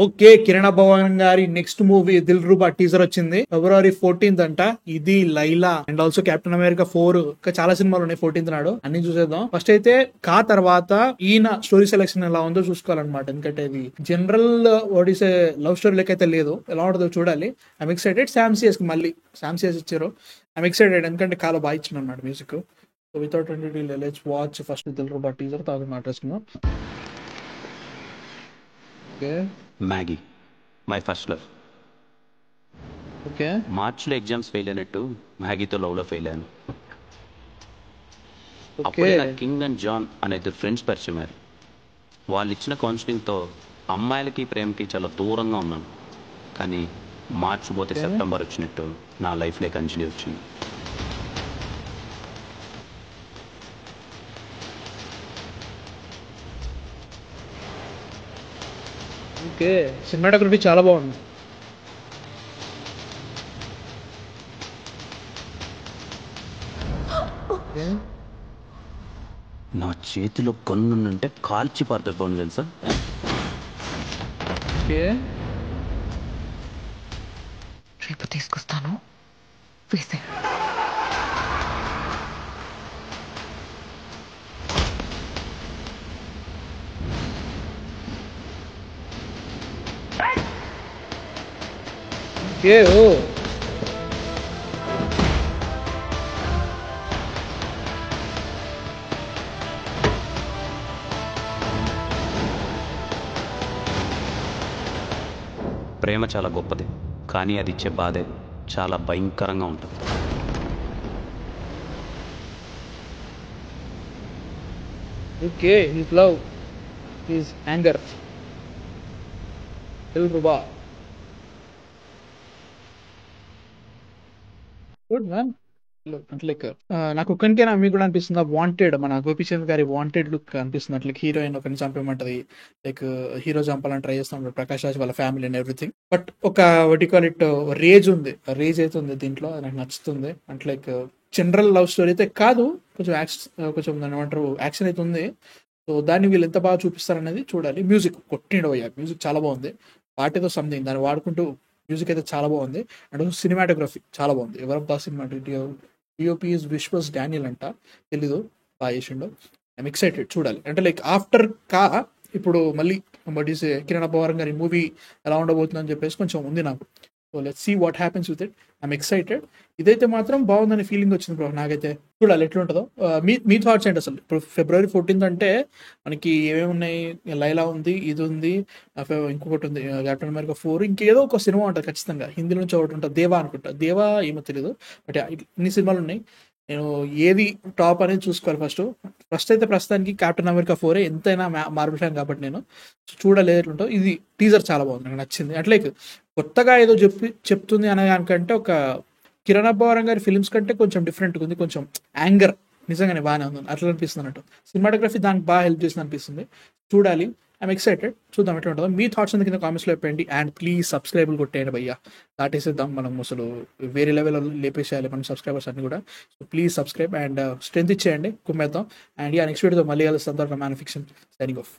Okay, Kiran Bhavan గారి next movie Dil Ruba teaser వచ్చింది February 14th అంట. ఇది Laila and also captain America 4 ఇంకా చాలా సినిమాలు ఉన్నాయి 14th నాడు. అన్ని చూసేద్దాం. ఫస్ట్ అయితే కా తర్వాత ఈయన స్టోరీ సెలెక్షన్ ఎలా ఉందో చూసుకోవాలన్నమాట. ఎందుకంటే ఇది జనరల్ ఓడిసే లవ్ స్టోరీ లెక్క అయితే లేదు. ఎలా ఉంటుందో చూడాలి. I'm excited. శామ్సియస్ కి మళ్ళీ శామ్సియస్ ఇచ్చారు. ఐఎమ్ ఎక్సైటెడ్ ఎందుకంటే కాలో బాగా ఇచ్చిన అన్నమాట music. So without any let's watch first Dil Ruba teaser తర్వాత మాట్లాడుకుందాం. Okay Maggie my first love. Okay మార్చ్లో ఎగ్జామ్స్ ఫెయిల్ అయినట్టు మ్యాగీతో లవ్లో ఫెయిల్ అయ్యాను. ఓకే అప్పుడే నాకు కింగ్ అండ్ జాన్ అనే ఇద్దరు ఫ్రెండ్స్ పరిచయం అయ్యారు. వాళ్ళు ఇచ్చిన కౌన్సిలింగ్తో అమ్మాయిలకి ప్రేమకి చాలా దూరంగా ఉన్నాను. కానీ మార్చ్ పోతే ఓకే సెప్టెంబర్ వచ్చినట్టు నా లైఫ్లో కంటిన్యూ వచ్చింది. ఓకే సినిమాటోగ్రఫీ చాలా బాగుంది. ఓకే నా చేతిలో గన్నుంటే కాల్చి పారిపోయాను తెలుసా. ఓకే రేపు తీసుకొస్తాను వేసే. ఓకే ఓ ప్రేమ చాలా గొప్పది, కానీ అది ఇచ్చే బాధే చాలా భయంకరంగా ఉంటుంది. Okay his love his anger Dil Ruba. Good man. Like నాకు ఒక్కనికైనా మీకు కూడా అనిపిస్తుంది వాంటెడ్ మన గోపీచంద్ గారి వాంటెడ్ లుక్ అనిపిస్తుంది. అట్లా హీరోయిన్ ఒకరిని చంపేమంటది. లైక్ హీరో చంపాలని ట్రై చేస్తూ ఉంటాడు ప్రకాష్ రాజ్ వాళ్ళ ఫ్యామిలీ అండ్ ఎవ్రీథింగ్. బట్ ఒక వటికాల్ ఇట్ రేజ్ ఉంది. రేజ్ అయితే ఉంది దీంట్లో. అది నాకు నచ్చుతుంది. అంటే లైక్ జనరల్ లవ్ స్టోరీ అయితే కాదు. కొంచెం కొంచెం దాన్ని ఏమంటారు యాక్షన్ అయితే ఉంది. సో దాన్ని వీళ్ళు ఎంత బాగా చూపిస్తారనేది చూడాలి. మ్యూజిక్ కొట్టిండవయ్యా, మ్యూజిక్ చాలా బాగుంది. పార్ట్ ఏదో సంథింగ్ దాన్ని వాడుకుంటూ మ్యూజిక్ అయితే చాలా బాగుంది. అండ్ సినిమాటోగ్రఫీ చాలా బాగుంది. ఎవరబ్బా సినిమాటోగ్రఫీ డిఓపి విశ్వస్ డానియల్ అంట, తెలీదు, బాగా చేసిండు. ఐఎమ్ ఎక్సైటెడ్ చూడాలి. అంటే లైక్ ఆఫ్టర్ కా ఇప్పుడు మళ్ళీ కిరణ్ అబ్బవరం గారి మూవీ ఎలా ఉండబోతుందని చెప్పేసి కొంచెం ఉంది నాకు. So let see what happens with it. I'm excited. ఇదైతే మాత్రం బాగుందని ఫీలింగ్ వచ్చింది బ్రో నాకైతే. చూడాలి ఎట్లా ఉంటుందో. మీ థాట్స్ ఏంటి అసలు? ఇప్పుడు February 14th అంటే మనకి ఏమేమి ఉన్నాయి? లైలా ఉంది, ఇది ఉంది, ఇంకొకటి ఉంది కెప్టెన్ అమెరికా 4, ఇంకేదో ఒక సినిమా ఉంటుంది ఖచ్చితంగా. హిందీ నుంచి ఒకటి ఉంటుంది, దేవా అనుకుంటా. దేవా ఏమో తెలియదు. బట్ ఇన్ని సినిమాలు ఉన్నాయి. నేను ఏది టాప్ అనేది చూసుకోవాలి ఫస్ట్ అయితే ప్రస్తుతానికి కెప్టెన్ అమెరికా 4 ఎంతైనా మార్బుల్ ఫ్యాన్ కాబట్టి నేను చూడలేదు ఎట్లుంటో. ఇది టీజర్ చాలా బాగుంది, నాకు నచ్చింది. అట్లా కొత్తగా ఏదో చెప్తుంది అనే దానికంటే ఒక కిరణ్ అబ్బవరం గారి ఫిల్మ్స్ కంటే కొంచెం డిఫరెంట్గా ఉంది. కొంచెం యాంగర్ నిజంగానే బాగానే ఉంది అట్లా అనిపిస్తుంది అన్నట్టు. సినిమాటోగ్రఫీ దానికి బాగా హెల్ప్ చేసింది అనిపిస్తుంది. చూడాలి. I'm excited. చూద్దాం ఎట్లా ఉంటుందో. మీ థాట్స్ కింద కామెంట్స్లో చెప్పండి. అండ్ ప్లీజ్ సబ్స్క్రైబులు కొట్టేయండి భయ్యా. దాటేసేద్దాం మనం. అసలు వేరే లెవెల్లో లేపేసేయాలి మన సబ్స్క్రైబర్స్ అన్ని కూడా. So please subscribe and strength ఇచ్చేయండి, కుమ్మేద్దాం. అండ్ నెక్స్ట్ వీడియోతో మళ్ళీ కలుస్తాం. తర్వాత మ్యాన్ ఫిక్షన్ సైనింగ్ ఆఫ్.